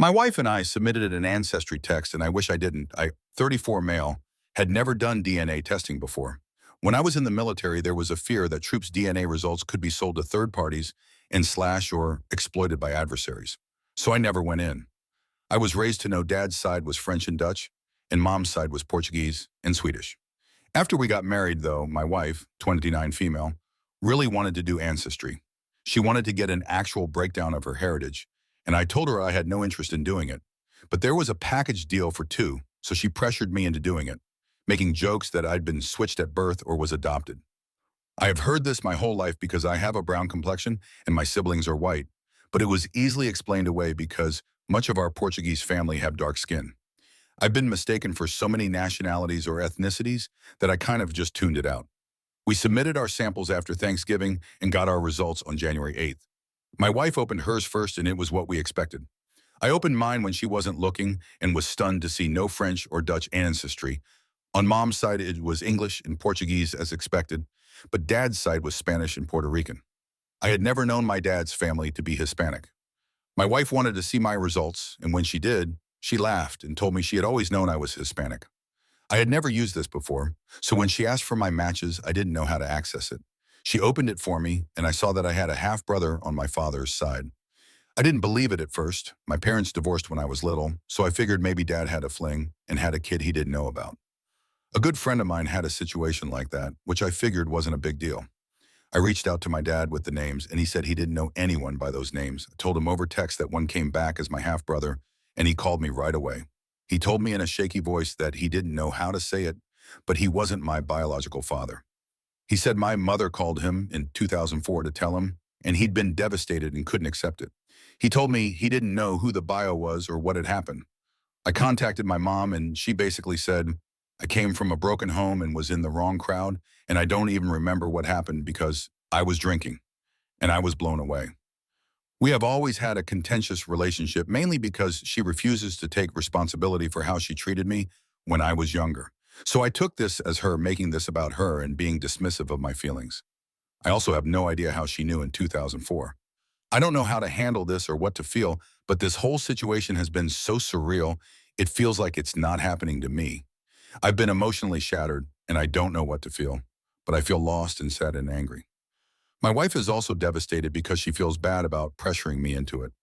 My wife and I submitted an ancestry test, and I wish I didn't. 34 male, had never done DNA testing before. When I was in the military, there was a fear that troops' DNA results could be sold to third parties and slashed or exploited by adversaries. So I never went in. I was raised to know dad's side was French and Dutch, and mom's side was Portuguese and Swedish. After we got married, though, my wife, 29 female, really wanted to do ancestry. She wanted to get an actual breakdown of her heritage, and I told her I had no interest in doing it. But there was a package deal for two, so she pressured me into doing it, making jokes that I'd been switched at birth or was adopted. I have heard this my whole life because I have a brown complexion and my siblings are white, but it was easily explained away because much of our Portuguese family have dark skin. I've been mistaken for so many nationalities or ethnicities that I kind of just tuned it out. We submitted our samples after Thanksgiving and got our results on January 8th. My wife opened hers first and it was what we expected. I opened mine when she wasn't looking and was stunned to see no French or Dutch ancestry. On mom's side, it was English and Portuguese as expected, but dad's side was Spanish and Puerto Rican. I had never known my dad's family to be Hispanic. My wife wanted to see my results, and when she did, she laughed and told me she had always known I was Hispanic. I had never used this before, so when she asked for my matches, I didn't know how to access it. She opened it for me, and I saw that I had a half-brother on my father's side. I didn't believe it at first. My parents divorced when I was little, so I figured maybe dad had a fling and had a kid he didn't know about. A good friend of mine had a situation like that, which I figured wasn't a big deal. I reached out to my dad with the names, and he said he didn't know anyone by those names. I told him over text that one came back as my half-brother, and he called me right away. He told me in a shaky voice that he didn't know how to say it, but he wasn't my biological father. He said my mother called him in 2004 to tell him, and he'd been devastated and couldn't accept it. He told me he didn't know who the bio was or what had happened. I contacted my mom, and she basically said, I came from a broken home and was in the wrong crowd, and I don't even remember what happened because I was drinking, and I was blown away. We have always had a contentious relationship, mainly because she refuses to take responsibility for how she treated me when I was younger. So I took this as her making this about her and being dismissive of my feelings. I also have no idea how she knew in 2004. I don't know how to handle this or what to feel, but this whole situation has been so surreal, it feels like it's not happening to me. I've been emotionally shattered, and I don't know what to feel, but I feel lost and sad and angry. My wife is also devastated because she feels bad about pressuring me into it.